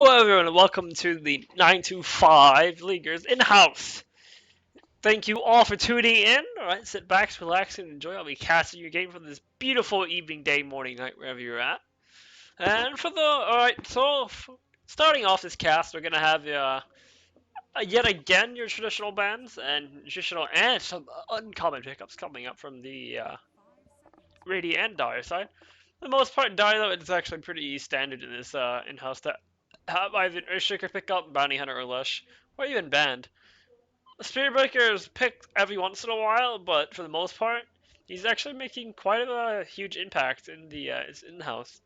Hello everyone and welcome to the 925 Leaguers in-house. Thank you all for tuning in. Alright, sit back, relax, and enjoy. I'll be casting your game for this beautiful evening, day, morning, night, wherever you're at. And for the starting off this cast, we're gonna have yet again your traditional bands and some uncommon pickups coming up from the Radiant and Dire side. For the most part, Dire though it's actually pretty standard in this in-house that have either Earthshaker pickup, Bounty Hunter, or Lush, or even Band. Spirit Breaker is picked every once in a while, but for the most part, he's actually making quite a huge impact in the his in-house.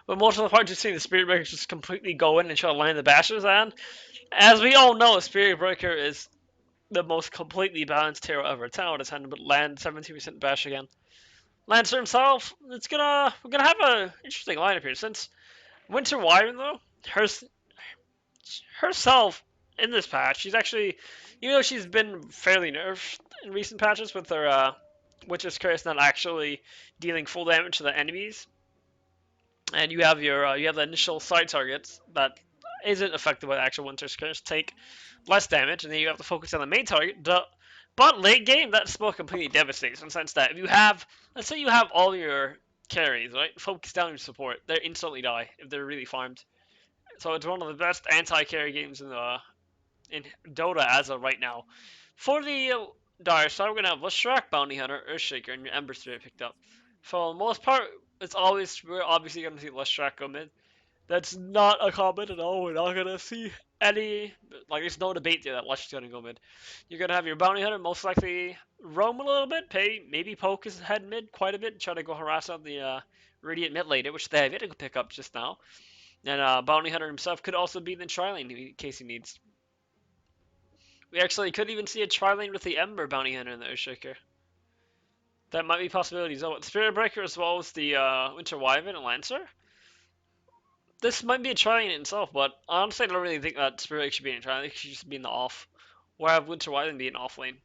But most of the part, just seeing the Spirit Breaker just completely go in and try to land the bashers, and as we all know, Spirit Breaker is the most completely balanced hero ever. 10 out of 10, but land 17% bash again. Lancer himself, we're gonna have a interesting lineup here since Winter Wyvern though, her herself in this patch, she's actually, even though she's been fairly nerfed in recent patches with her Witch's Curse not actually dealing full damage to the enemies, and you have the initial side targets that isn't affected by the actual Winter's Curse take less damage, and then you have to focus on the main target. But late game, that spell completely devastates in the sense that if you have, let's say you have all your carries, right, focus down your support, they instantly die if they're really farmed. So it's one of the best anti-carry games in Dota as of right now. For the Dire side, we're gonna have Leshrac, Bounty Hunter, Earthshaker, and your Ember Spirit picked up. For the most part, we're obviously gonna see Leshrac go mid. That's not a comment at all. We're not gonna see any there's no debate there that Lush is gonna go mid. You're gonna have your Bounty Hunter most likely roam a little bit, maybe poke his head mid quite a bit, try to go harass out the Radiant mid later, which they have yet to pick up just now. And Bounty Hunter himself could also be in the tri-lane in case he needs. We actually could even see a tri-lane with the Ember Bounty Hunter in the Earthshaker. That might be possibilities. Oh, Spirit Breaker as well as the Winter Wyvern and Lancer. This might be a tri-lane in itself, but honestly I don't really think that Spirit Breaker should be in a tri-lane. It should just be in the off. Or have Winter Wyvern be an off lane.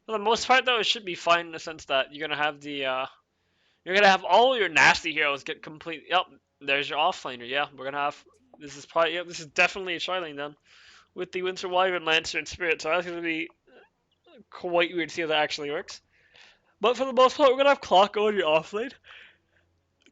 For the most part though, it should be fine in the sense that you're gonna have all your nasty heroes get completely. Yep, there's your off laner. Yeah, we're gonna have. This is definitely a tri-lane then with the Winter Wyvern, Lancer, and Spirit. So that's going to be quite weird to see how that actually works. But for the most part, we're going to have Clock on your offlane.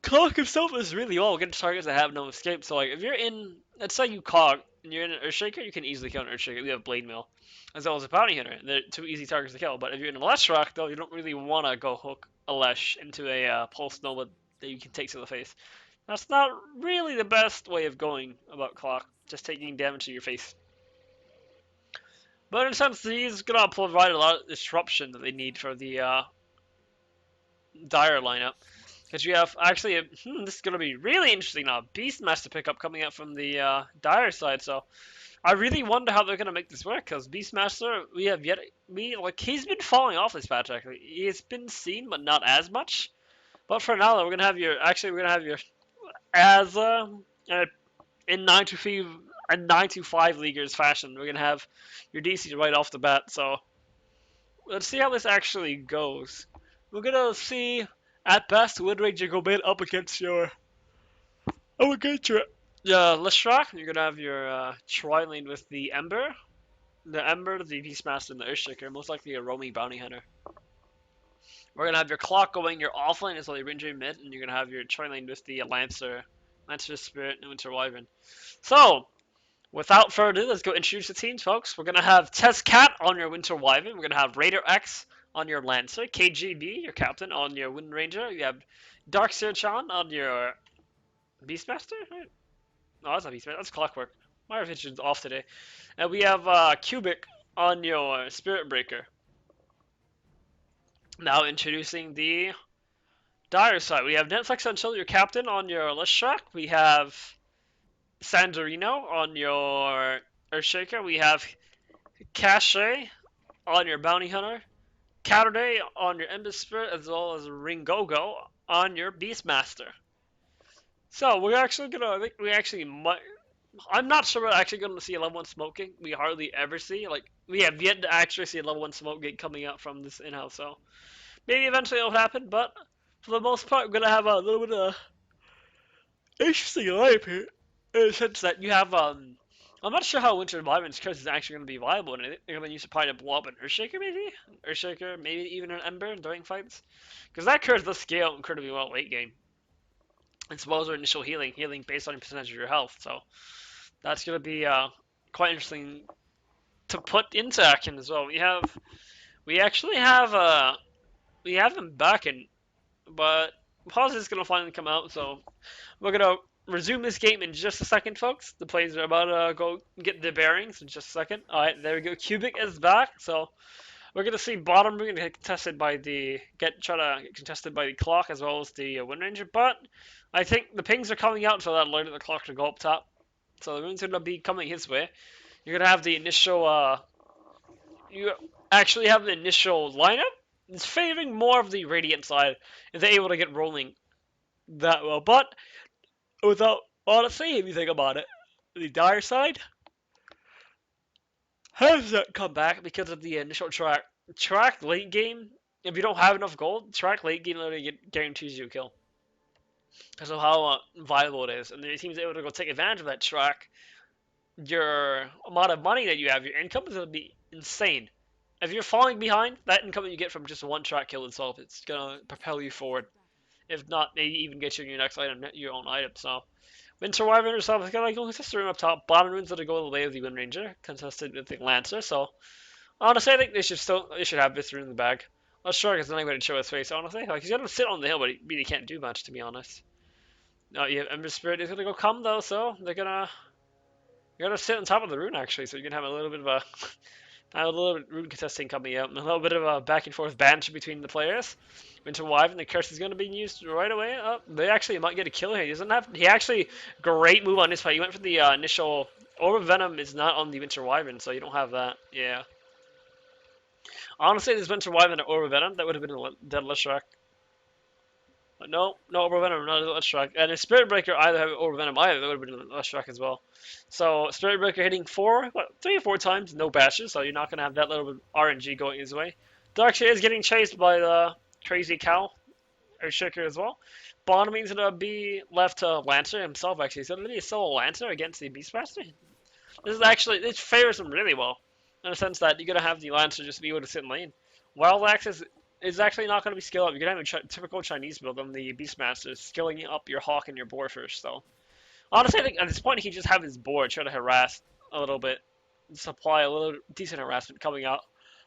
Clock himself is really well against targets that have no escape. So, like, if you're in, let's say you Clock and you're in an Earthshaker, you can easily kill an Earthshaker. You have Blade Mail, as well as a Bounty Hunter. They're two easy targets to kill. But if you're in a Leshrac, though, you don't really want to go hook a Lesh into a Pulse Nova that you can take to the face. That's not really the best way of going about Clock, just taking damage to your face. But in a sense, he's gonna provide a lot of disruption that they need for the Dire lineup. Because you have actually, this is gonna be really interesting now. Beastmaster pickup coming out from the Dire side, so I really wonder how they're gonna make this work. Because Beastmaster, he's been falling off this patch. Actually, he's been seen, but not as much. But for now, we're gonna have your as in 9 to 5 leaguers fashion. We're gonna have your DC right off the bat. So let's see how this actually goes. We're gonna see at best Windranger go mid up against your Leshrac. You're gonna have your tri-lane with the Ember, the Beastmaster, and the Earthshaker. Most likely a roaming bounty hunter. We're gonna have your Clock going your offlane as well, your Ranger mid, and you're gonna have your tri-lane with the Lancer Spirit, and Winter Wyvern. So without further ado, let's go introduce the teams, folks. We're gonna have Tezcat on your Winter Wyvern. We're gonna have Raider X on your Lancer, KGB, your captain, on your Wind Ranger. You have Dark Searchan on your Beastmaster. Right? No, that's not Beastmaster. That's Clockwork. My revision's off today. And we have Cubic on your Spirit Breaker. Now introducing the Dire side. We have Netflix Until your captain on your Leshrac. We have Sandorino on your Earthshaker. We have Cache on your Bounty Hunter, Catterday on your Ember Spirit, as well as Ringogo on your Beastmaster. So we're actually gonna, I think we actually might, I'm not sure we're actually gonna see a level 1 smoke gate. We hardly ever see, we have yet to actually see a level 1 smoke gate coming out from this in-house, so maybe eventually it'll happen, but for the most part, we're gonna have a little bit of interesting lineup here. in the sense that you have I'm not sure how Winter Environment's curse is actually going to be viable, and they're going to use it probably to blow up an Earthshaker, maybe? Earthshaker, maybe even an Ember during fights. Because that curse does scale incredibly well late game. As well as our initial healing based on your percentage of your health. So that's going to be quite interesting to put into action as well. We actually have we have him back in, but pause is going to finally come out. So we're going to resume this game in just a second, folks. The players are about to go get their bearings in just a second. All right, there we go. Cubic is back. So we're gonna see bottom. We're gonna get contested by the try to get contested by the clock as well as the Wind Ranger. But I think the pings are coming out, so that alerted the clock to go up top. So the rune's gonna be coming his way. You're gonna have the initial. You actually have the initial lineup. It's favoring more of the Radiant side if they're able to get rolling that well. But without honestly, if you think about it, the Dire side has that come back because of the initial track. Track late game, if you don't have enough gold, track late game literally guarantees you a kill. Because of how viable it is. And the team's able to go take advantage of that track. Your amount of money that you have, your income is going to be insane. If you're falling behind, that income that you get from just one track kill itself, it's going to propel you forward. If not, maybe even get you your next item, your own item. So, Winter Wyvern herself is going to go contest the room up top. Bottom rune's going to go the way of the Wind Ranger, contested with the Lancer. So, honestly, I think they should have this rune in the bag. Not sure because then I'm going to show his face. Honestly, like he's gonna sit on the hill, but he really can't do much to be honest. No, yeah, Ember Spirit is gonna go come though, so they're gonna sit on top of the rune actually. So you're gonna have a little bit of a little bit of rune contesting coming out, and a little bit of a back and forth banter between the players. Winter Wyvern, the curse is gonna be used right away. Oh, they actually might get a kill here. He doesn't have. He actually great move on this fight. He went for the initial. Orb of Venom is not on the Winter Wyvern, so you don't have that. Yeah. Honestly, this Winter Wyvern or Orb of Venom, that would have been a dead Leshrac. But no, no Orb of Venom, not a Leshrac. And if Spirit Breaker either have Orb of Venom either, that would have been a Leshrac as well. So Spirit Breaker hitting 3 or 4 times, no bashes, so you're not going to have that little bit of RNG going his way. Darkshade is getting chased by the crazy cow, Earthshaker as well. Bottom is going to be left to Lancer himself, actually. He's going to be a solo Lancer against the Beastmaster. This favors him really well, in the sense that you're gonna have the Lancer just be able to sit in lane. Wild Axe is actually not gonna be skill up. You're gonna have a typical Chinese build on the Beastmaster, skilling up your Hawk and your Boar first. So honestly, I think at this point he can just have his Boar try to harass a little bit, supply a little decent harassment coming out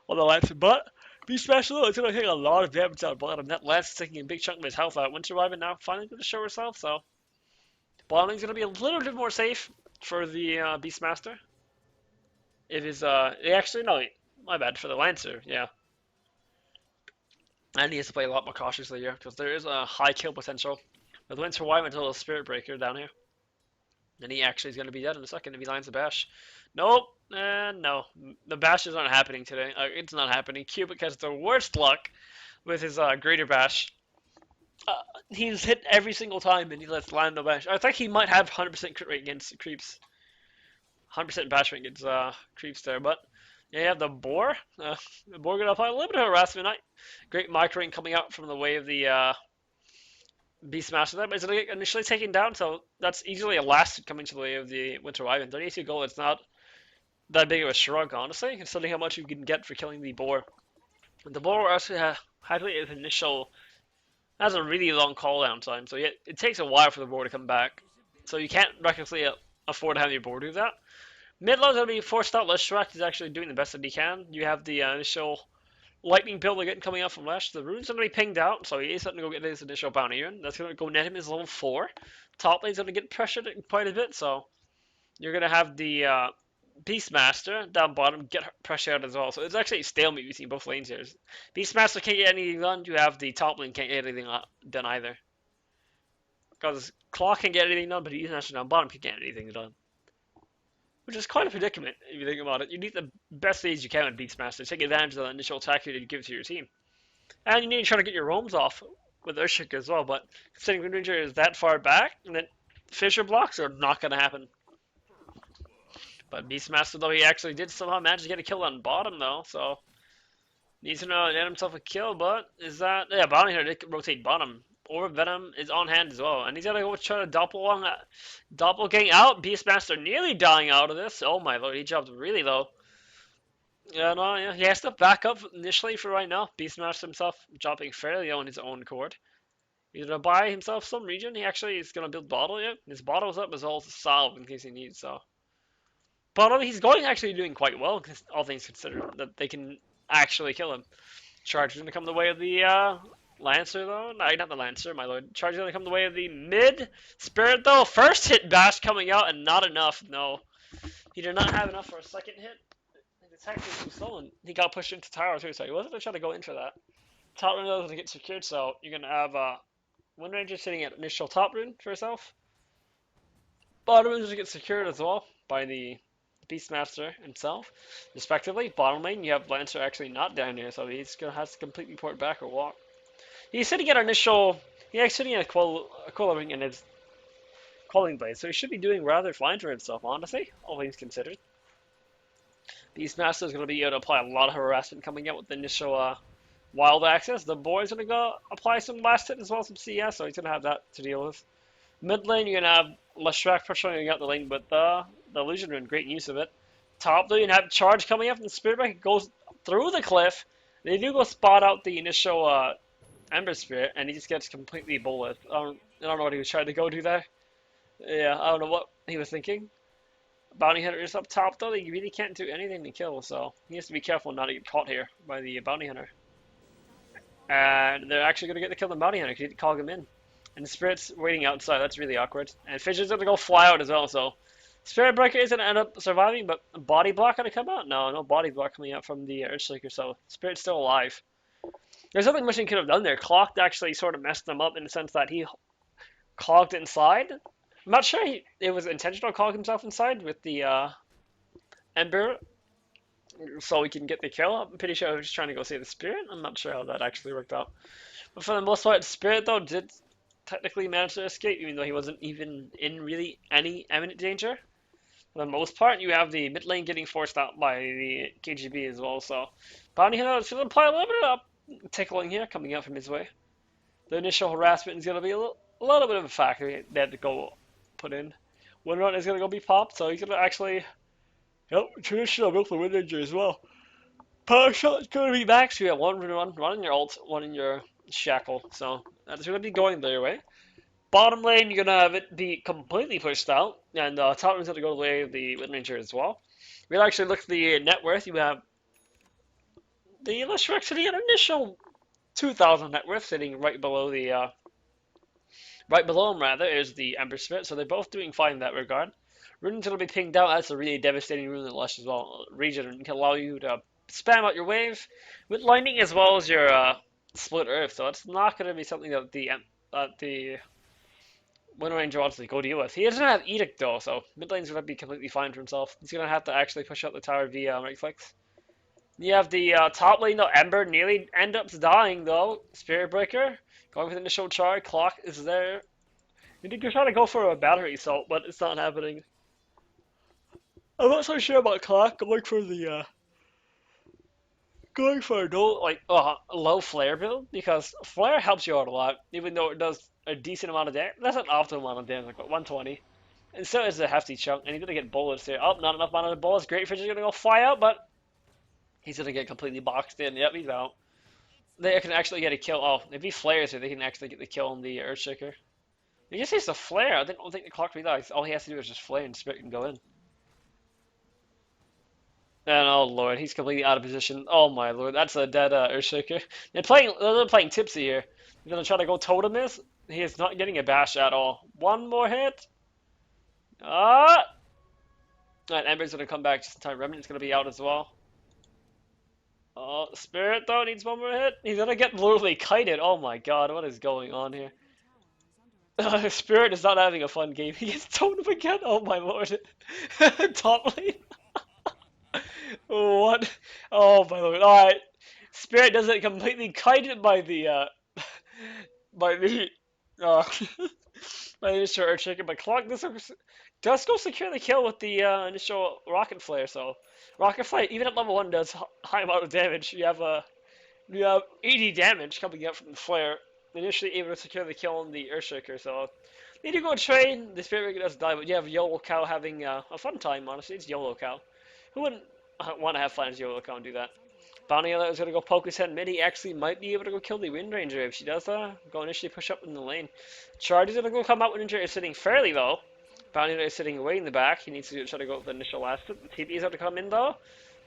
on the Lancer. But Beastmaster is gonna take a lot of damage out of bottom. That Lance is taking a big chunk of his health out. Winter Wyvern now finally gonna show herself. So bottom lane's gonna be a little bit more safe for the Beastmaster. It is, actually, no, my bad, for the Lancer, yeah. And he has to play a lot more cautiously here, because there is a high kill potential with Winter Wyvern until the Spirit Breaker down here. And he actually is going to be dead in a second if he lands the bash. Nope, no. The bash is not happening today. It's not happening. Cubic has the worst luck with his greater bash. He's hit every single time and he lets land no bash. I think he might have 100% crit rate against creeps. 100% bash rate against creeps there, but yeah, you have the Boar. The Boar gonna apply a little bit of harassment. Great microing coming out from the way of the Beastmaster there, but it's gonna get initially taken down, so that's easily a last coming to the way of the Winter Wyvern. 32 gold, it's not that big of a shrug, honestly, considering how much you can get for killing the Boar. The Boar actually had its initial, has a really long cooldown time, so it takes a while for the Boar to come back. So you can't recklessly afford to have your Boar do that. Mid lane's gonna be forced out. Leshrac is actually doing the best that he can. You have the initial lightning build again coming out from Lesh. The rune's gonna be pinged out, so he is going to go get his initial bounty rune. That's gonna go net him his level 4. Top lane's gonna get pressured quite a bit, so you're gonna have the Beastmaster down bottom get pressure out as well. So it's actually a stalemate between both lanes here. Beastmaster can't get anything done. You have the top lane can't get anything done either. Because Claw can't get anything done, but Beastmaster down bottom can't get anything done. Which is quite a predicament, if you think about it. You need the best aids you can with Beastmaster. Take advantage of the initial attack that you give to your team. And you need to try to get your roams off with Earthshaker as well, but considering Wind Ranger is that far back, and then Fissure blocks are not going to happen. But Beastmaster, though, he actually did somehow manage to get a kill on bottom, though, so needs to get himself a kill, but is that... Yeah, Bounty Hunter did rotate bottom. Orb Venom is on hand as well, and he's gonna go try to doppelgang out. Beastmaster nearly dying out of this. Oh my lord, he jumped really low. Yeah, no, yeah, he has to back up initially for right now. Beastmaster himself dropping fairly on his own accord. He's gonna buy himself some region. He actually is gonna build bottle yet. His bottle's up as well as salve in case he needs so. But I mean, he's going actually doing quite well, all things considered, that they can actually kill him. Charge is gonna come the way of the Lancer though. No, not the Lancer, my lord. Charge is gonna come the way of the mid Spirit though. First hit bash coming out and not enough. No, he did not have enough for a second hit. It's actually too stolen. He got pushed into tower too, so he wasn't trying to go into that. Top rune doesn't get secured, so you're gonna have Wind Ranger sitting at initial top rune for herself. Bottom rune get secured as well by the Beastmaster himself, respectively. Bottom lane, you have Lancer actually not down here, so he's gonna have to completely port back or walk. He's sitting at initial. He's sitting at Quelling in his Quelling Blade, so he should be doing rather fine for himself, honestly, all things considered. Beastmaster is going to be able to apply a lot of harassment coming out with the initial wild access. The boy's going to go apply some last hit as well as some CS, so he's going to have that to deal with. Mid lane, you're going to have Leshrac pushing out the lane, but the illusion rune, great use of it. Top lane, you have charge coming up, and the Spirit Break goes through the cliff. They do go spot out the initial Ember Spirit, and he just gets completely bullet. I don't know what he was trying to go do there. Yeah, I don't know what he was thinking. Bounty Hunter is up top, though. They really can't do anything to kill, so he has to be careful not to get caught here by the Bounty Hunter. And they're actually going to get to kill the Bounty Hunter because he called him in. And the Spirit's waiting outside. That's really awkward. And Fission's going to go fly out as well, so Spirit Breaker is going to end up surviving, but Body Block going to come out? No Body Block coming out from the Earthshaker, so Spirit's still alive. There's nothing much he could have done there. Clocked actually sort of messed them up in the sense that he clogged inside. I'm not sure it was intentional to clog himself inside with the Ember so he can get the kill. I'm pretty sure he was just trying to go save the Spirit. I'm not sure how that actually worked out. But for the most part, Spirit, though, did technically manage to escape, even though he wasn't even in really any imminent danger. For the most part, you have the mid lane getting forced out by the KGB as well, so Bounty Hunter is going to apply a little bit of tickling here coming out from his way. The initial harassment is going to be a little bit of a factor they had to go put in. Windrun is going to go be popped, so he's going to actually... Yep, traditional build for Wind Ranger as well. Power shot is going to be back, so you have one in your ult, one in your shackle, so that's going to be going their way. Bottom lane, you're going to have it be completely pushed out, and top lane's going to go the way of the Wind Ranger as well. We'll actually look at the net worth. You have the Leshrac sitting at initial 2,000 net worth, sitting right below the right below him rather is the Ember Spirit, so they're both doing fine in that regard. Rune's going to be pinged out. That's a really devastating rune in Lush as well. Region can allow you to spam out your wave with lightning as well as your split earth, so it's not going to be something that the Wind Ranger wants to go deal with. He doesn't have Edict though, so mid lane's going to be completely fine for himself. He's going to have to actually push out the tower via right clicks. You have the top lane though, Ember nearly ends up dying though. Spirit Breaker going for the initial charge. Clock is there. You think you're trying to go for a battery assault, but it's not happening. I'm not so sure about Clock going for a low flare build, because flare helps you out a lot, even though it does a decent amount of damage. That's an optimal amount of damage, like what, 120. And so is a hefty chunk, and he's gonna get bullets here. Oh, not enough amount of bullets. Great Fish is gonna go fly out, but he's gonna get completely boxed in. Yep, he's out. They can actually get a kill. Oh, if he flares here, they can actually get the kill on the Earthshaker. He just needs to flare. I don't think the Clock realizes all he has to do is just flare and Spirit can go in. And oh lord, he's completely out of position. Oh my lord, that's a dead Earthshaker. They're playing tipsy here. They're gonna try to go totem this. He is not getting a bash at all. One more hit. Alright, Ember's gonna come back just in time. Remnant's gonna be out as well. Oh, Spirit though needs one more hit. He's gonna get literally kited. Oh my god, what is going on here? Spirit is not having a fun game. He gets totem again. Oh my lord. Top lane. What? Oh my lord. Alright. Spirit does it completely kited by the by the uh by the initial Earthshaker, but Clock does go secure the kill with the initial Rocket Flare, so Rocket Flare even at level 1 does high amount of damage. You have 80 damage coming out from the flare. initially able to secure the kill on the Earthshaker. So need to go train. The Spirit Breaker does die, but you have YOLO Cow having a fun time. Honestly, it's YOLO Cow. Who wouldn't want to have fun as YOLO Cow and do that? Bounty Hunter is going to go poke his head mid. He actually might be able to go kill the Wind Ranger. If she does, go initially push up in the lane. Charge is going to go come out. Wind Ranger is sitting fairly low. Bounty Hunter is sitting way in the back. He needs to try to go with the initial last. The TP is going to come in though.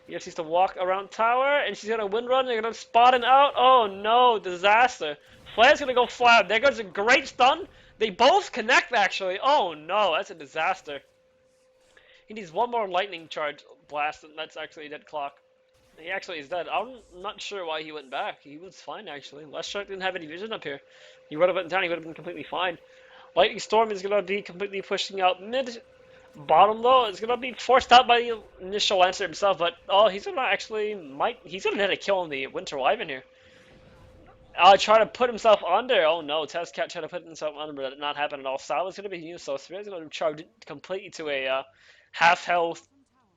He just needs to walk around tower, and she's going to wind run. They're going to spot him out. Oh no, disaster. Flare's going to go fly. There goes a great stun. They both connect actually. Oh no, that's a disaster. He needs one more lightning charge blast, and that's actually a dead clock. He actually is dead. I'm not sure why he went back. He was fine, actually. Leshrac didn't have any vision up here. He would have went down. He would have been completely fine. Lightning Storm is going to be completely pushing out mid. Bottom, though, is going to be forced out by the initial Lancer himself. But, oh, he's going to actually... He's going to net a kill on the Winter Wyvern here. Try to put himself under. Oh, no. Tezcat tried to put himself under, but that did not happen at all. Salva's going to be used, so Spirit's going to charge completely to a half-health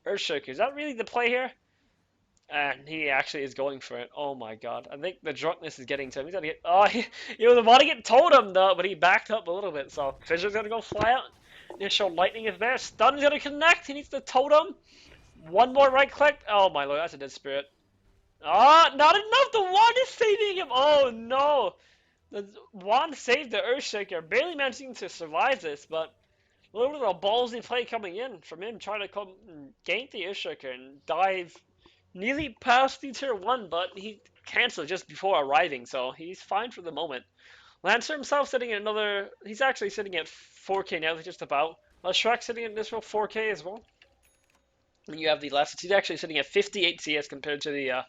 Earthshaker. Is that really the play here? And he actually is going for it. Oh my god. I think the drunkenness is getting to him. He's gonna get... Oh, he was about to get totem though, but he backed up a little bit. So Fisher's gonna go fly out. Initial lightning is there. Stun's gonna connect. He needs the totem. One more right click. Oh my lord, that's a dead spirit. Ah, not enough. The wand is saving him. Oh no. The wand saved the Earthshaker. Barely managing to survive this, but a little bit of a ballsy play coming in from him trying to come and gank the Earthshaker and dive nearly past the tier 1, but he canceled just before arriving, so he's fine for the moment. Lancer himself sitting at another... He's actually sitting at 4k now, just about. Leshrac sitting at this 4k as well. And you have the last... He's actually sitting at 58 CS compared to the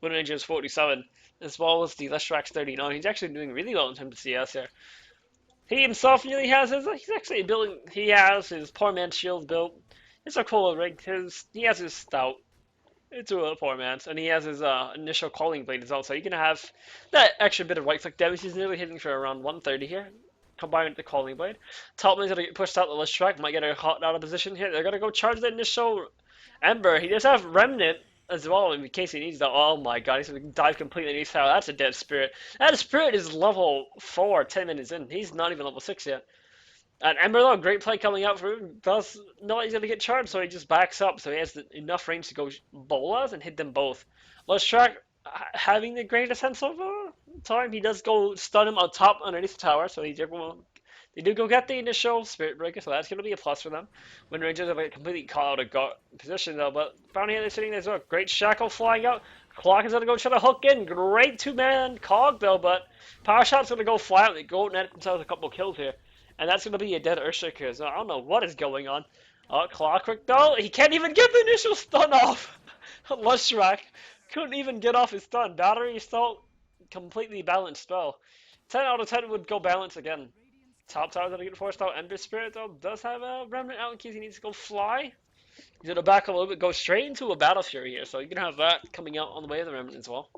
Wind Ranger's 47, as well as the Leshrac's 39. He's actually doing really well in terms of CS here. He himself nearly has his... He's actually building... He has his poor man's shield built. It's a cool rig. He has his stout. It's a poor man's, and he has his initial calling blade as well, so you can have that extra bit of right click damage. He's nearly hitting for around 130 here, combined with the calling blade. Topman's gonna get pushed out the Leshrac, might get a hot out of position here. They're gonna go charge the initial Ember. He does have Remnant as well in case he needs that. Oh my god, he's gonna dive completely in his tower. That's a dead spirit. That spirit is level 4, 10 minutes in. He's not even level 6 yet. And Ember, though, great play coming out for him. Does know he's going to get charged, so he just backs up. So he has enough range to go bolas and hit them both. Leshrac having the greatest sense of time. He does go stun him on top underneath the tower, so they do go get the initial Spirit Breaker, so that's going to be a plus for them. Wind Rangers have like, completely caught out of position, though, but Bounty Hunter sitting there as well. Great Shackle flying out. Clock is going to go try to hook in. Great two-man cog, though, but Power Shot's going to go fly out. They go net themselves a couple kills here. And that's going to be a dead Earthshaker. So I don't know what is going on. Clockwork, though. He can't even get the initial stun off. Leshrac couldn't even get off his stun. Battery Assault, completely balanced spell. 10 out of 10 would go balance again. Top tower that I get forced out. Ember Spirit, though, does have a Remnant out in case he needs to go fly. He's going to back up a little bit, go straight into a Battle Fury here. So you can have that coming out on the way of the Remnant as well.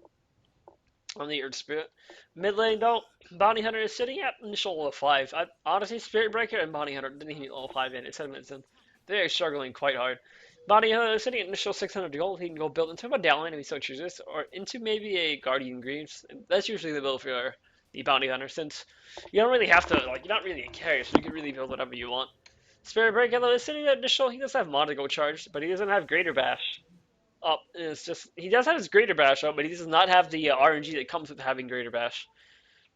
On the Earth Spirit. Mid lane though, Bounty Hunter is sitting at initial level 5. Honestly, Spirit Breaker and Bounty Hunter didn't even get level 5 in. It's 7 minutes in. They're struggling quite hard. Bounty Hunter is sitting at initial 600 gold. He can go build into a medallion if he so chooses, or into maybe a Guardian Greaves. That's usually the build for the Bounty Hunter, since you don't really have to, like, you're not really a carrier, so you can really build whatever you want. Spirit Breaker though is sitting at initial. He does have Mana go charged, but he doesn't have Greater Bash up. It's just he does have his Greater Bash up, but he does not have the RNG that comes with having Greater Bash.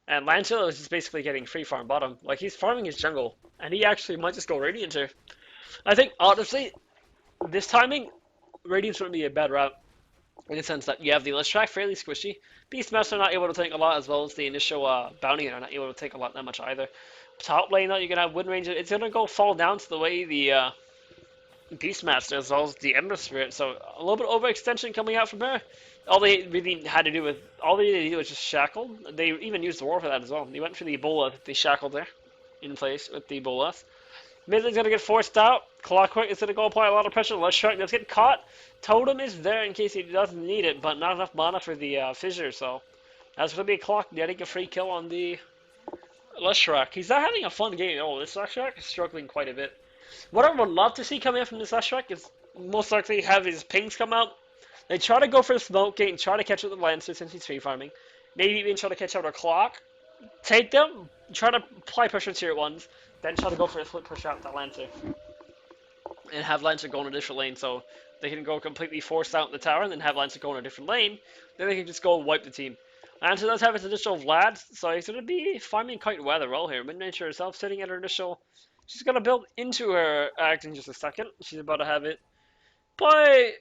And Lancelot is just basically getting free farm bottom. Like, he's farming his jungle, and he actually might just go Radiant here. I think, honestly, this timing, Radiant's going to be a bad route, in the sense that you have the Leshrac fairly squishy. Beastmaster not able to take a lot, as well as the initial Bounty are not able to take a lot that much either. Top lane, though, you're going to have Wind Ranger. It's going to go fall down to the way the Beastmaster as well as the Ember Spirit, so a little bit of overextension coming out from her. All they really had to do was just shackle. They even used the war for that as well. They went for the Ebola, they shackled there in place with the Ebola. Midland's gonna get forced out. Clockwork is gonna go apply a lot of pressure. Leshrac does get caught. Totem is there in case he doesn't need it, but not enough mana for the Fissure, so that's gonna be a Clock getting a free kill on the Leshrac. He's not having a fun game. Oh, this Leshrac is struggling quite a bit. What I would love to see coming out from this Leshrac is most likely have his pings come out. They try to go for the smoke gate and try to catch up the Lancer since he's free farming. Maybe even try to catch out a Clock. take them, try to apply pressure to your ones, then try to go for a split push out that Lancer. And have Lancer go in a different lane so they can go completely forced out in the tower and then have Lancer go in a different lane. Then they can just go and wipe the team. Lancer does have his initial Vlad, so he's going to be farming quite well here. Mid-nature herself sitting at her initial. She's going to build into her act in just a second. She's about to have it by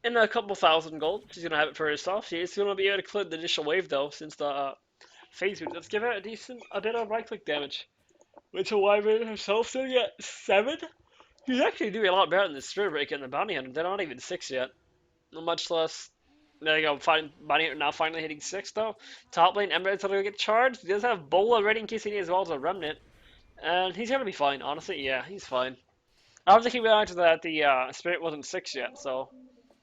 in a couple thousand gold. She's going to have it for herself. She is going to be able to clear the initial wave though, since the phase boot. Let's give her a bit of right click damage. Little Wyvern herself sitting at 7. He's actually doing a lot better than the Spirit Breaker and the Bounty Hunter. They're not even 6 yet. Much less. There you go. Bounty Hunter now finally hitting 6 though. Top lane, Ember is going to get charged. He does have Bola ready in case he needs as well as a Remnant. And he's going to be fine, honestly. Yeah, he's fine. I have to keep in mind that the Spirit wasn't 6 yet, so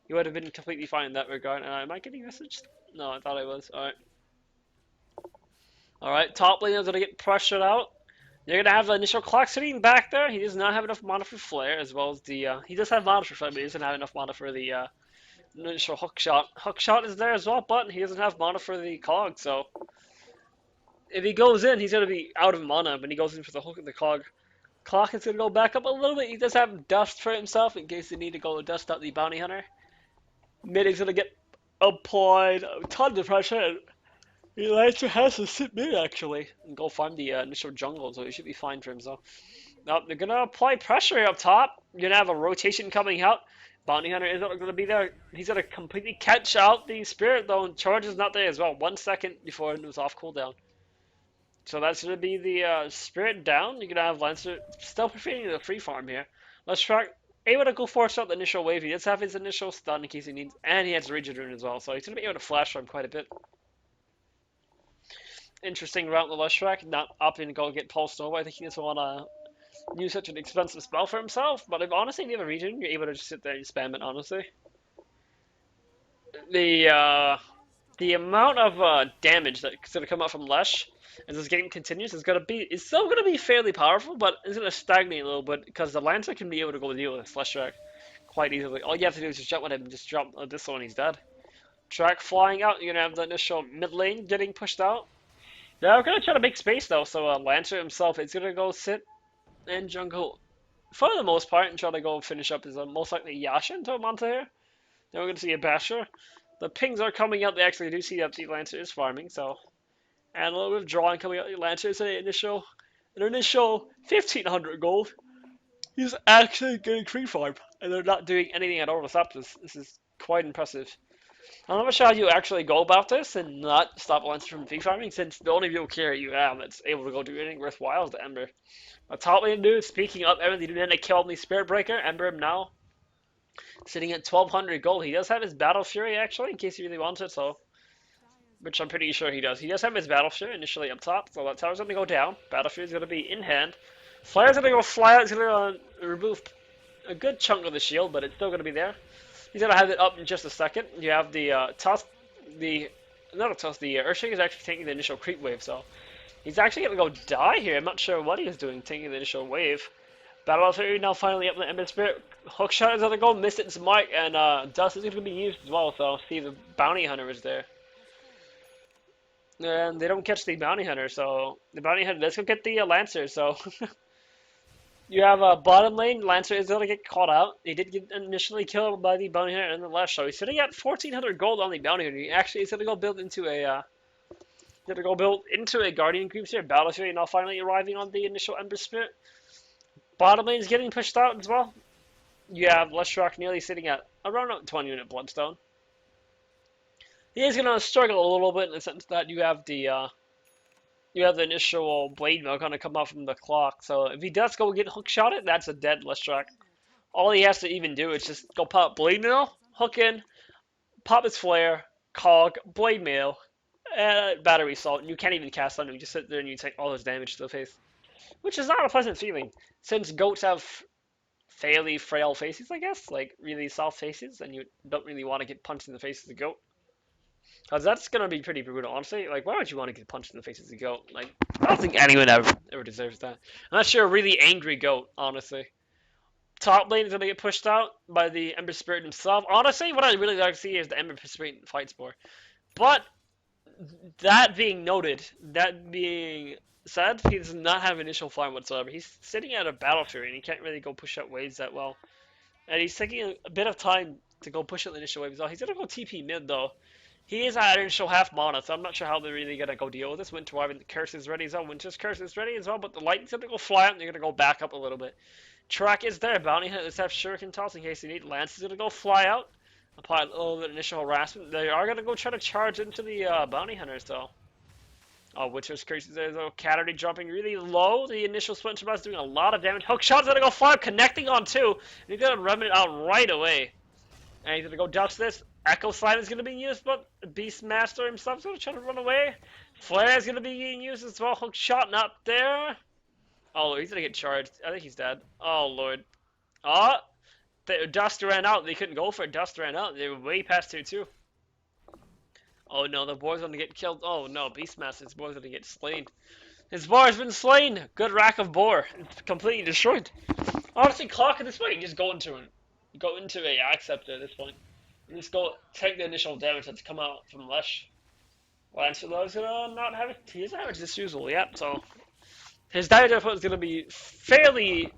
he would have been completely fine in that regard. Am I getting messaged? No, I thought I was. Alright. Alright, top lane is going to get pressured out. You're gonna have the initial clock sitting back there. He does not have enough mana for flare, as well as the he does have mana for flare, but he doesn't have enough mana for the initial hook shot. Hook shot is there as well, but he doesn't have mana for the cog. So if he goes in, he's gonna be out of mana. When he goes in for the hook and the cog, clock is gonna go back up a little bit. He does have dust for himself in case they need to go dust out the bounty hunter. Mid is gonna get applied tons of pressure. Elijah has to sit mid actually and go find the initial jungle, so he should be fine for himself. Now they're gonna apply pressure up top. You're gonna have a rotation coming out. Bounty Hunter isn't gonna be there. He's gonna completely catch out the Spirit though, and Charge is not there as well. 1 second before it was off cooldown. So that's gonna be the Spirit down. You're gonna have Lancer still preferring the free farm here. Let's try able to go force out the initial wave. He does have his initial stun in case he needs, and he has Rigid Rune as well, so he's gonna be able to flash farm quite a bit. Interesting route in the Lush track, not opting to go get Pulse Nova. I think he doesn't want to use such an expensive spell for himself, but if honestly you have a region, you're able to just sit there and spam it, honestly. The amount of damage that's going to come out from Lesh as this game continues is it's still gonna be fairly powerful, but it's gonna stagnate a little bit because the Lancer can be able to go deal with Lesh track quite easily. All you have to do is just jump with him and just drop this one, he's dead. Track flying out, you're gonna have the initial mid lane getting pushed out. They're gonna try to make space though, so Lancer himself is gonna go sit in jungle for the most part and try to go finish up his most likely Yashin to a Manta here. Then we're gonna see a Basher. The pings are coming out. They actually do see that the Lancer is farming, so and a little bit of drawing coming out. The Lancer is an initial 1,500 gold. He's actually getting creep farm, and they're not doing anything at all to stop this. This is quite impressive. I'm not sure how you actually go about this and not stop Lancer from free farming, since the only real carry you have that's able to go do anything worthwhile is the Ember. A top lane dude, speaking of Ember, they didn't kill the Spirit Breaker. Ember now sitting at 1,200 gold. He does have his Battle Fury actually, in case he really wants it, so which I'm pretty sure he does. He does have his Battle Fury initially up top, so that tower's gonna go down. Battle Fury is gonna be in hand. Flare's gonna go fly out. He's gonna remove a good chunk of the shield, but it's still gonna be there. He's gonna have it up in just a second. You have the Tusk, the not a Tusk, the Earthshake is actually taking the initial creep wave, so he's actually gonna go die here. I'm not sure what he was doing, taking the initial wave. Battle Fury now finally up in the Ember Spirit. Hookshot is gonna go, miss its mark, and Dust is gonna be used as well. So see the Bounty Hunter is there. And they don't catch the Bounty Hunter, so the Bounty Hunter does go get the Lancer, so you have a bottom lane, Lancer is gonna get caught out. He did get initially killed by the Bounty Hunter in the last show. He's sitting at 1,400 gold on the Bounty Hunter. He actually is gonna go build into a Guardian Creeps here. Battle Fury now finally arriving on the initial Ember Spirit. Bottom lane is getting pushed out as well. You have Leshrac nearly sitting at around 20 unit Bloodstone. He is gonna struggle a little bit in the sense that you have the initial Blade Mail gonna come out from the clock. So if he does go get hook shot it, that's a dead Leshrac. All he has to even do is just go pop Blade Mail, hook in, pop his flare, cog, Blade Mail, and Battery Assault, and you can't even cast on him. You just sit there and you take all his damage to the face. Which is not a pleasant feeling, since goats have fairly frail faces, I guess, like really soft faces, and you don't really want to get punched in the face as a goat. Because that's going to be pretty brutal, honestly. Like, why would you want to get punched in the face as a goat? Like, I don't think anyone ever deserves that. Unless you're a really angry goat, honestly. Top lane is going to get pushed out by the Ember Spirit himself. Honestly, what I really like to see is the Ember Spirit fight spore. But That being noted, that being said, he does not have initial farm whatsoever. He's sitting at a battle fury and he can't really go push out waves that well. And he's taking a bit of time to go push out the initial waves. Oh, he's gonna go TP mid though. He is at initial half mana, so I'm not sure how they're really gonna go deal with this. Winter Wyvern Curse is ready as well. Winter's Curse is ready as well, but the lightning's gonna go fly out and they're gonna go back up a little bit. Track is there. Bounty Hunters have Shuriken Toss in case you need. Lance is gonna go fly out. Apply a little bit of initial harassment. They are gonna go try to charge into the Bounty Hunters though. Oh, Witcher's Curse is there though. Cat already dropping really low. The initial Splinter Blast doing a lot of damage. Hook shot's gonna go fly out, connecting on two. And he's gonna run it out right away. And he's gonna go dodge this. Echo Slide is gonna be used, but Beastmaster himself is gonna try to run away. Flare is gonna be being used as well. Hook shot not there. Oh, he's gonna get charged. I think he's dead. Oh lord. Oh, the Dust ran out. They couldn't go for it. Dust ran out. They were way past tier 2. Oh no, the boar's gonna get killed. Oh no, Beastmaster's boar's gonna get slain. His bar has been slain. Good rack of boar. It's completely destroyed. Honestly, Clock at this point, you just go into it. Go into a acceptor at this point. And just go take the initial damage that's come out from Lesh. Lancelot's gonna not have it. He doesn't have it disusable yet, so his damage output is gonna be fairly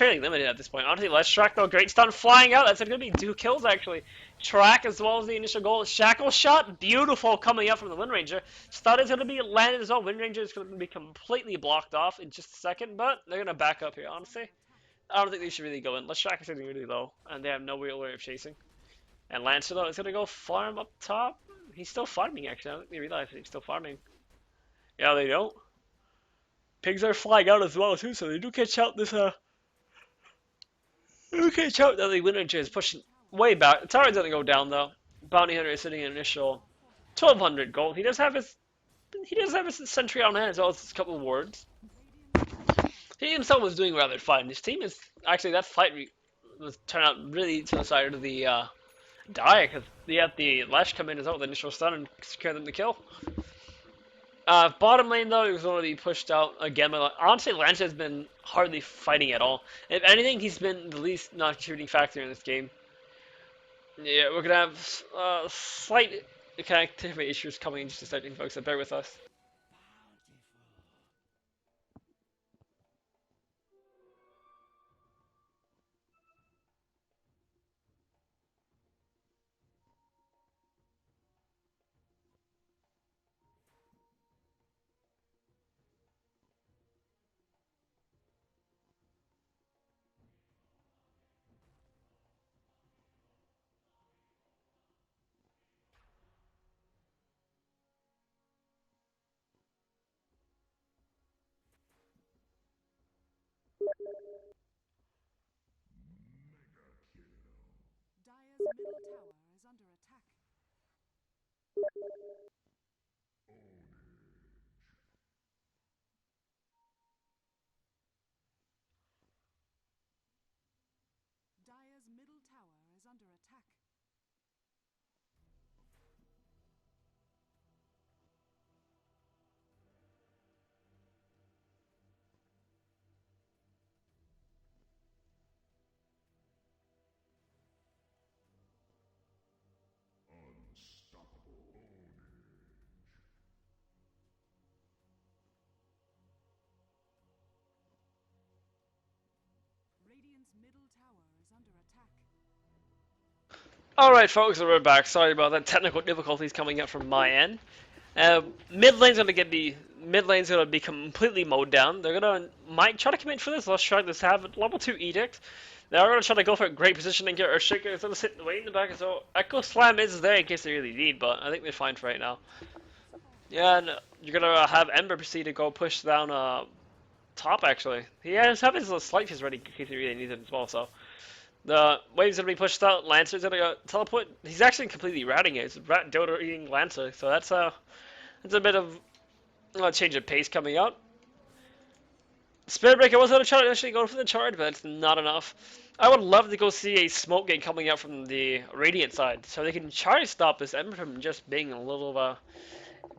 limited at this point. Honestly, let's track though. Great stun flying out. That's going to be 2 kills actually. Track as well as the initial goal. Shackle shot, beautiful coming up from the Wind Ranger. Stun is going to be landed as well. Wind Ranger is going to be completely blocked off in just a second, but they're going to back up here. Honestly, I don't think they should really go in. Let's Track is sitting really low, and they have no real way of chasing. And Lancelot is going to go farm up top. He's still farming actually. I don't think they realize he's still farming. Yeah, they don't. Pigs are flying out as well too, so they do catch out this Okay, Choke that the Wind Ranger is pushing way back. The tower doesn't go down though. Bounty Hunter is sitting in initial 1200 gold. He does have his sentry on hand as well as a couple of wards. He himself was doing rather fine. His team is actually that fight was turned out really to the side of the die because they had the Lash come in as well with the initial stun and secure them the kill. Bottom lane though, he was already pushed out again. Honestly, Lance has been hardly fighting at all. If anything, he's been the least non-contributing factor in this game. Yeah, we're gonna have slight connectivity issues coming in just a second, folks. So bear with us. Dire's middle tower is under attack. Dire's middle tower is under attack. Radiant's middle tower is under attack. Alright, folks, we're back. Sorry about that. Technical difficulties coming up from my end. Mid lane's gonna be completely mowed down. They're gonna might try to commit for this. Let's try this. Have a level 2 edict. They are gonna try to go for a great positioning here. Earthshaker is gonna sit way in the back as well. Echo Slam is there in case they really need, but I think they're fine for right now. Yeah, and you're gonna have Ember proceed to go push down top actually. He has have his slight phase ready in case he really needs it as well. So the wave's gonna be pushed out. Lancer's gonna go teleport. He's actually completely routing it. It's Dota eating Lancer, so that's a bit of a change of pace coming out. Spirit Breaker was gonna try to initially go for the charge, but it's not enough. I would love to go see a smoke gate coming out from the Radiant side, so they can try to stop this Ember from just being a little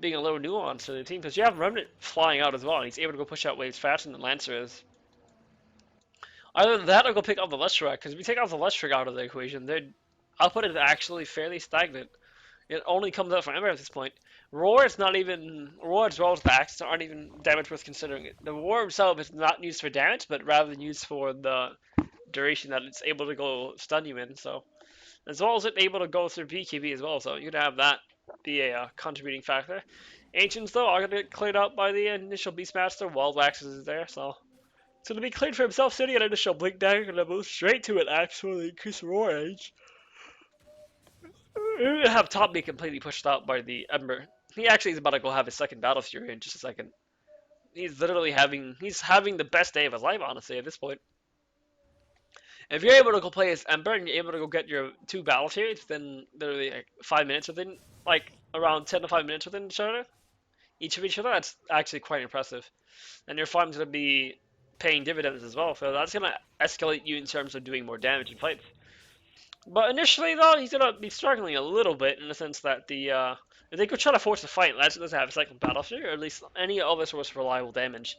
nuanced to the team. Because you have Remnant flying out as well, and he's able to go push out waves faster than the Lancer is. Either that or go pick up the Leshrac, because if you take out the Leshrac out of the equation, their output is actually fairly stagnant. It only comes out from Ember at this point. Roar is not even Roar as well as the axes aren't even damage worth considering. It. The Roar itself is not used for damage, but rather used for the duration that it's able to go stun you in. So as well as it able to go through BKB as well. So you'd have that be a contributing factor. Ancients though are gonna get cleared out by the initial Beastmaster. Wild Axes is there, so it's gonna be cleared for himself. Sitting an initial Blink Dagger, gonna move straight to an axe for the increased Roar Age. We're gonna have top be completely pushed out by the Ember. He actually is about to go have his second Battle Fury in just a second. He's having the best day of his life, honestly, at this point. If you're able to go play as Ember and you're able to go get your two Battle Furies within literally like 5 minutes within, like around 10 to 5 minutes within each of each other, that's actually quite impressive. And your farm's gonna be paying dividends as well, so that's gonna escalate you in terms of doing more damage in fights. But initially, though, he's gonna be struggling a little bit in the sense that if they could try to force a fight, Lance doesn't have a second battlefield, or at least any other source of reliable damage.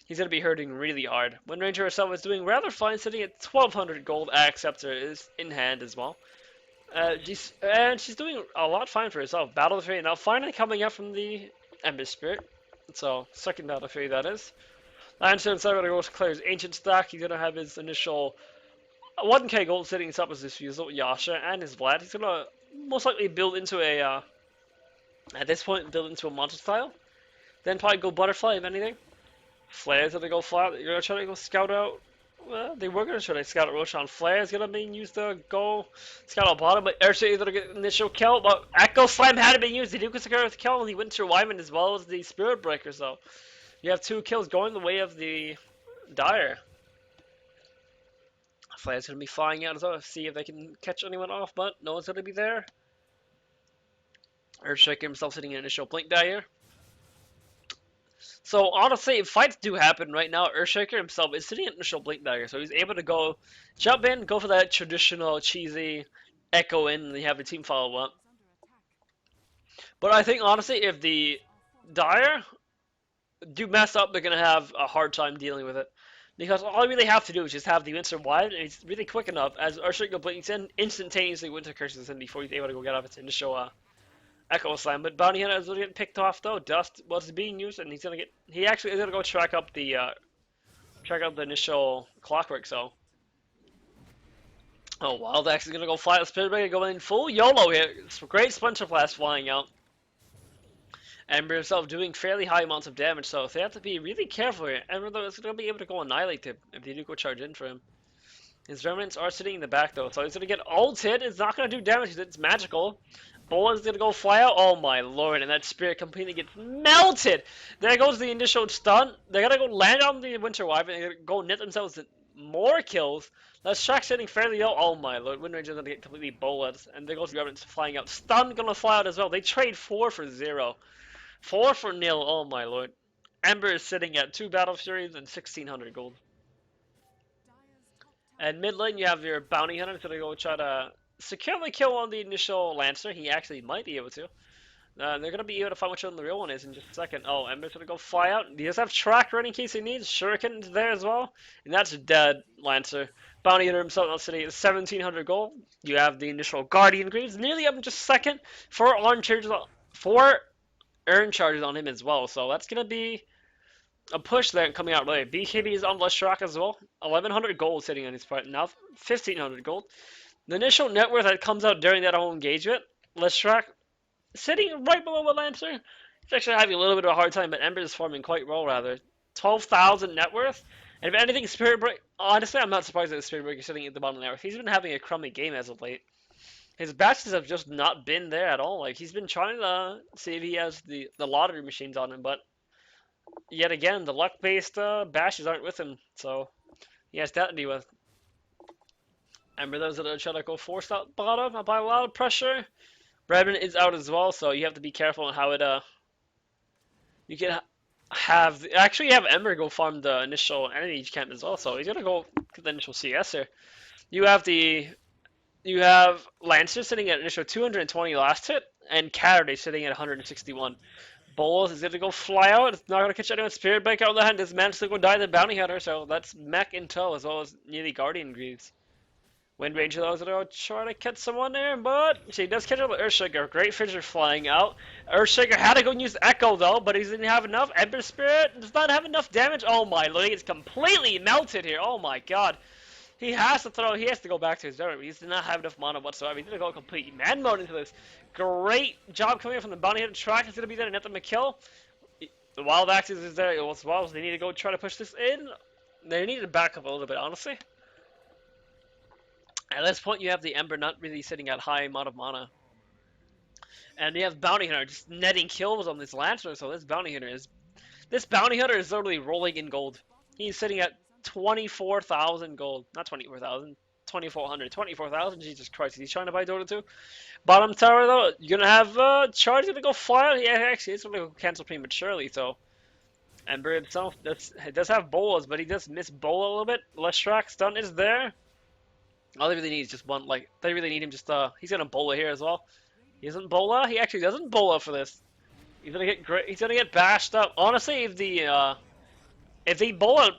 He's gonna be hurting really hard. Wind Ranger herself is doing rather fine, sitting at 1,200 gold. Axe Scepter is in hand as well. She's doing a lot fine for herself. Battle Fury now finally coming up from the Ember Spirit. So second Battle Fury that is. Lancer instead gonna go to clear his ancient stack. He's gonna have his initial 1k gold sitting up as his Fusel, Yasha, and his Vlad. He's gonna most likely build into at this point, build into a monster style. Then probably go Butterfly, if anything. Flare's gonna go flat. You're gonna try to go scout out. Well, they were gonna try to scout out Roshan. Flare's gonna be used to go scout out bottom, but Earthshake is gonna get initial kill. But Echo Slam hadn't been used. They do consider it a kill, and the Winter Wyvern as well as the Spirit Breaker, so you have two kills going the way of the Dire. Flare's gonna be flying out as well, see if they can catch anyone off, but no one's gonna be there. Earthshaker himself sitting in initial blink dagger. So honestly, if fights do happen right now, Earthshaker himself is sitting in initial blink dagger, so he's able to go jump in, go for that traditional cheesy echo in, and they have a team follow up. But I think honestly, if the Dire do mess up, they're gonna have a hard time dealing with it. Because all you really have to do is just have the Winter wide, and it's really quick enough. As Earthshaker blinks in, instantaneously Winter curses in before he's able to go get off its initial Echo Slam. But Bounty Hunter is going to get picked off though. Dust was being used, and he actually is gonna go track up the initial Clockwork. So, oh, Wild Axe is gonna go fly. Spirit Breaker going in full YOLO here. It's a great Splinter Blast flying out. Ember himself doing fairly high amounts of damage, so they have to be really careful here. Ember though is gonna be able to go annihilate him if they do go charge in for him. His remnants are sitting in the back though, so he's gonna get ulted. It's not gonna do damage. It's magical. Bolan's gonna go fly out. Oh my lord! And that spirit completely gets melted. There goes the initial stun. They're gonna go land on the Winter Wyvern and they're gonna go knit themselves more kills. Let's track sitting fairly low. Oh my lord! Wind Ranger's gonna get completely bullet, and there goes the remnants flying out. Stun gonna fly out as well. They trade 4 for 0. 4 for nil. Oh my lord! Ember is sitting at 2 Battle Furies and 1,600 gold. And mid lane, you have your Bounty Hunter gonna go try to securely kill on the initial Lancer. He actually might be able to. They're gonna be able to find which one the real one is in just a second. Oh, Ember's gonna go fly out. He does have track ready in case he needs. Shuriken's there as well, and that's a dead Lancer. Bounty Hunter himself not sitting at 1,700 gold. You have the initial Guardian Greaves nearly up in just a second. 4 earn charges on him as well. So that's gonna be a push there coming out later. BKB is on Leshrac as well. 1,100 gold sitting on his part. Now 1,500 gold. The initial net worth that comes out during that whole engagement, Leshrac sitting right below the Lancer. He's actually having a little bit of a hard time, but Ember is farming quite well rather. 12,000 net worth. And if anything, Spirit Break. Honestly, I'm not surprised that Spirit Break is sitting at the bottom of the net worth. He's been having a crummy game as of late. His batches have just not been there at all. Like he's been trying to see if he has the lottery machines on him, but yet again, the luck-based bashes aren't with him, so he has that to deal with. Remember those that are trying to go force out bottom by a lot of pressure. Redmond is out as well, so you have to be careful on how it you can have actually have Ember go farm the initial enemy camp as well, so he's gonna go get the initial CS here. You have Lancer sitting at initial 220 last hit, and Catterday sitting at 161. Bolas is gonna go fly out. It's not gonna catch anyone. Spirit Break out of the hand. This man's still gonna die the Bounty Hunter, so that's mech in tow as well as nearly Guardian Greaves. Wind Ranger though is gonna try to catch someone there, but she does catch up with Earthshaker. Great Fissure flying out. Earthshaker had to go and use Echo though, but he didn't have enough. Ember Spirit does not have enough damage. Oh my lord, it's completely melted here. Oh my god. He has to throw. He has to go back to his Zerg. He does not have enough mana whatsoever. He's gonna go complete man mode into this. Great job coming in from the bounty hunter track. Is gonna be there to net them a kill. The wild axis is there as well. So they need to go try to push this in. They need to back up a little bit, honestly. At this point, you have the Ember not really sitting at high amount of mana. And you have Bounty Hunter just netting kills on this Lancer, so this Bounty Hunter is literally rolling in gold. He's sitting at 24,000 gold. Not 24,000, 2,400. 24,000, Jesus Christ, he's trying to buy Dota 2. Bottom tower though, you're gonna have Charge gonna go fly out. Yeah, actually it's gonna go cancel prematurely, so Ember himself does have bolas, but he does miss bola a little bit. Leshrac stun is there. All they really need is just one, like, they really need him just, he's gonna bola here as well. He doesn't bola? He actually doesn't bola for this. He's gonna get he's gonna get bashed up. Honestly, if they bola,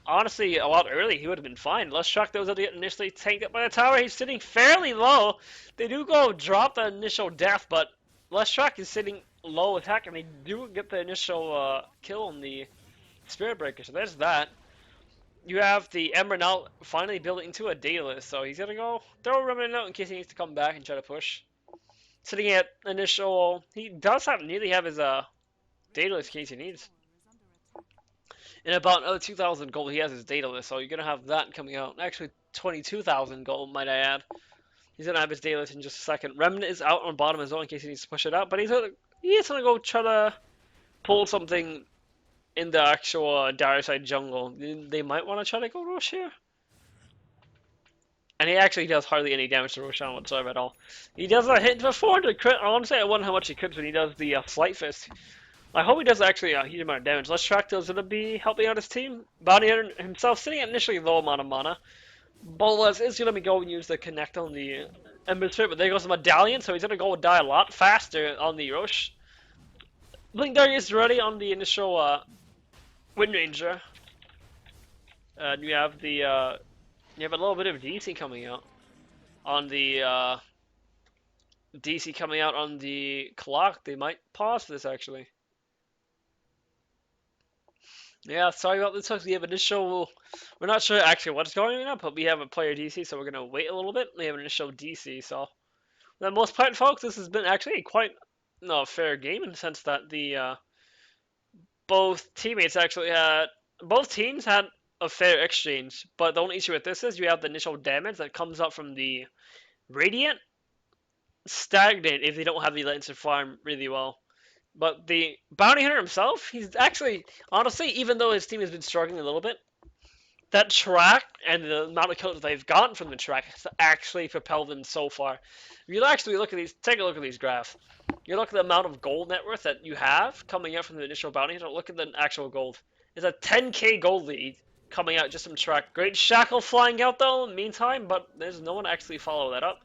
honestly, a lot early, he would have been fine. Leshrac that was gonna get initially tanked up by the tower. He's sitting fairly low. They do go drop the initial death, but Leshrac is sitting low attack, and they do get the initial, kill on the Spirit Breaker, so there's that. You have the Ember now finally building into a Daedalus, so he's gonna go throw a Remnant out in case he needs to come back and try to push. Sitting at initial, he does nearly have his Daedalus in case he needs. In about another 2,000 gold, he has his Daedalus, so you're gonna have that coming out. Actually, 22,000 gold, might I add. He's gonna have his Daedalus in just a second. Remnant is out on bottom as well in case he needs to push it out, but he's gonna go try to pull something in the actual dire side jungle. They might want to try to go rush here. And he actually does hardly any damage to Roshan whatsoever at all. He does a hit for 400 crit. I want to say I wonder how much he crits when he does the Flight Fist. I hope he does actually a huge amount of damage. Leshrac is going to be helping out his team. Bounty Hunter himself sitting at initially low amount of mana. Bolas is going to be going to use the connect on the Ember Spirit, but there goes the Medallion, so he's going to go die a lot faster on the Rosh. Blink Dagger is ready on the initial Wind Ranger. And you have the you have a little bit of DC coming out on the DC coming out on the clock. They might pause for this actually. Yeah, sorry about this. We have initial. We're not sure actually what's going on, but we have a player DC, so we're gonna wait a little bit. We have an initial DC, so for the most part, folks, this has been actually quite fair game in the sense that the both teammates actually had both teams had a fair exchange, but the only issue with this is you have the initial damage that comes up from the Radiant stagnant if they don't have the Lancer farm really well. But the Bounty Hunter himself, he's actually, honestly, even though his team has been struggling a little bit, that track and the amount of kills they've gotten from the track has actually propelled them so far. If you actually look at these, take a look at these graphs. You look at the amount of gold net worth that you have coming out from the initial Bounty Hunter, look at the actual gold. It's a 10k gold lead coming out just from track. Great Shackle flying out though in the meantime, but there's no one to actually follow that up.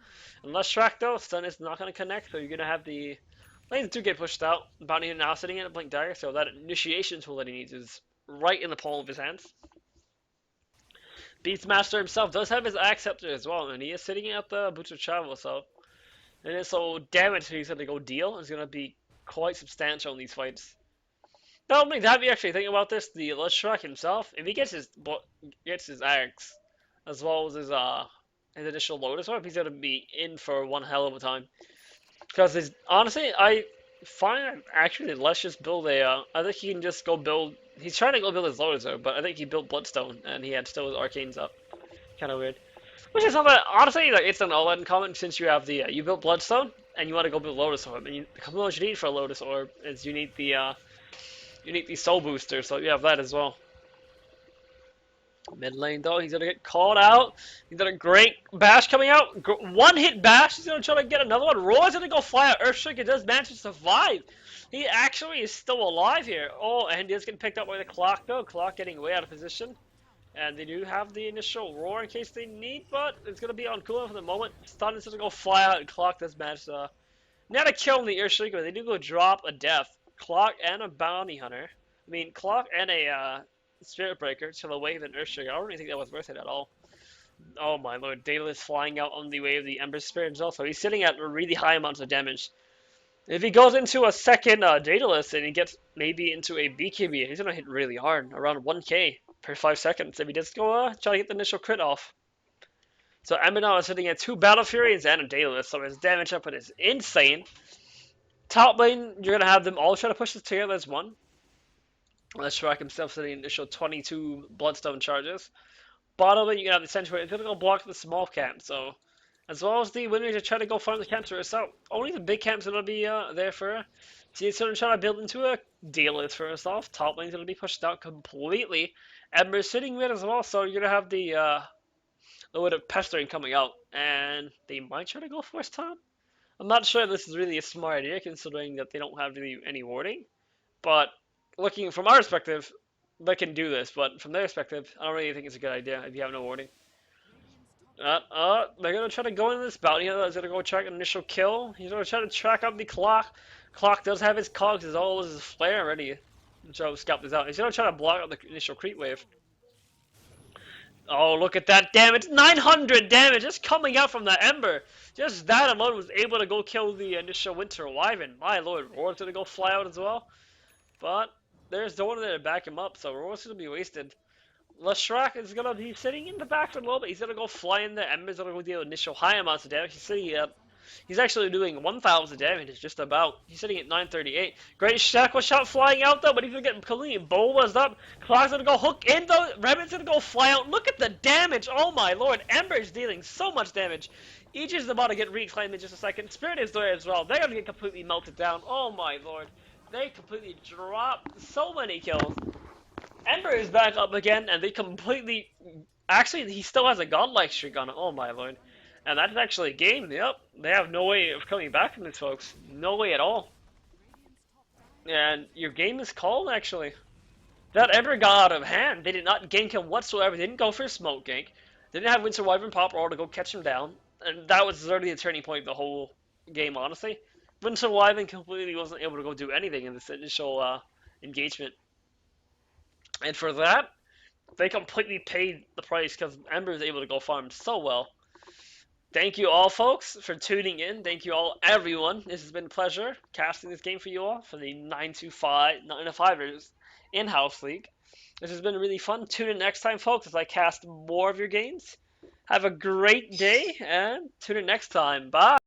Unless track though, stun is not going to connect, so you're going to have the lanes do get pushed out. Bounty now sitting in a Blink Dagger, so that initiation tool that he needs is right in the palm of his hands. Beastmaster himself does have his Axe Scepter as well, and he is sitting at the Boots of Travel, so and so damage he's going to go deal is going to be quite substantial in these fights. Not only that, we actually think about this, the Leshrac himself, if he gets his axe, as well as his initial Lotus Orb, he's gonna be in for one hell of a time. Because honestly, I find actually let's just build a. I think he can just go build. He's trying to go build his Lotus Orb, but I think he built Bloodstone and he had still his Arcanes up. Kind of weird. Which is something honestly, like it's an all-in comment since you have the you built Bloodstone and you want to go build Lotus Orb, and the components you need for a Lotus Orb is you need the Soul Booster, so you have that as well. Mid lane though, he's gonna get called out. He's got a great bash coming out. One hit bash. He's gonna try to get another one. Roy's gonna go fly out. Earthshaker does manage to survive. He actually is still alive here. Oh, and he is getting picked up by the clock though. Clock getting way out of position. And they do have the initial roar in case they need, but it's gonna be on cooldown for the moment. Stun is gonna go fly out, and Clock does manage to not a kill on the Earthshaker, but they do go drop a death. Clock and a Bounty Hunter. I mean, Clock and a Spirit Breaker to the wave and Earthshaker. I don't really think that was worth it at all. Oh my lord, Daedalus flying out on the way of the Ember Spirit himself, so he's sitting at a really high amounts of damage. If he goes into a second Daedalus and he gets maybe into a BKB, he's gonna hit really hard, around 1k per 5 seconds if he just go try to get the initial crit off. So Ember now is sitting at 2 Battle Furies and a Daedalus, so his damage output is insane. Top lane, you're gonna have them all try to push this together as one. Shrek himself sitting initial 22 Bloodstone charges. Bottom lane, you can have the Sanctuary. It's gonna go block the small camp, so as well as the winners to try to go farm the camps herself. Only the big camps are gonna be there for her. She's gonna try to build into a deal with first off. Top lane's gonna be pushed out completely. Ember's sitting mid as well, so you're gonna have the little bit of pestering coming out, and they might try to go force top. I'm not sure if this is really a smart idea considering that they don't have really any warding. But looking from our perspective, they can do this. But from their perspective, I don't really think it's a good idea if you have no warning. They're gonna try to go into this bounty. He's gonna go track an initial kill. He's gonna try to track up the clock. Clock does have his cogs as well as his flare ready. So scout this out. He's gonna try to block out the initial creep wave. Oh, look at that damage! 900 damage just coming out from that Ember. Just that alone was able to go kill the initial Winter Wyvern. My lord, Roar's gonna go fly out as well. But there's no one there to back him up, so Roar's gonna be wasted. Leshrac is gonna be sitting in the back a little bit. He's gonna go fly in there. Ember's gonna go deal initial high amounts of damage. He's sitting at He's actually doing 1,000 damage, just about. He's sitting at 938. Great shackle shot flying out though, but he's gonna get completely bulbas up. Clock's gonna go hook in though. Revenant's gonna go fly out. Look at the damage! Oh my lord, Ember's dealing so much damage. Each is about to get reclaimed in just a second. Spirit is there as well. They're gonna get completely melted down. Oh my lord. They completely dropped so many kills. Ember is back up again, and they completely. Actually, he still has a godlike streak on it. Oh my lord. And that's actually a game. Yep. They have no way of coming back from this, folks. No way at all. And your game is called, actually. That Ember got out of hand. They did not gank him whatsoever. They didn't go for a smoke gank. They didn't have Winter Wyvern pop roll to go catch him down. And that was literally the turning point of the whole game, honestly. Winter Wyvern completely wasn't able to go do anything in this initial engagement. And for that, they completely paid the price because Ember is able to go farm so well. Thank you all, folks, for tuning in. Thank you all, everyone. This has been a pleasure casting this game for you all for the 925ers in-house league. This has been really fun. Tune in next time, folks, as I cast more of your games. Have a great day, and tune in next time. Bye.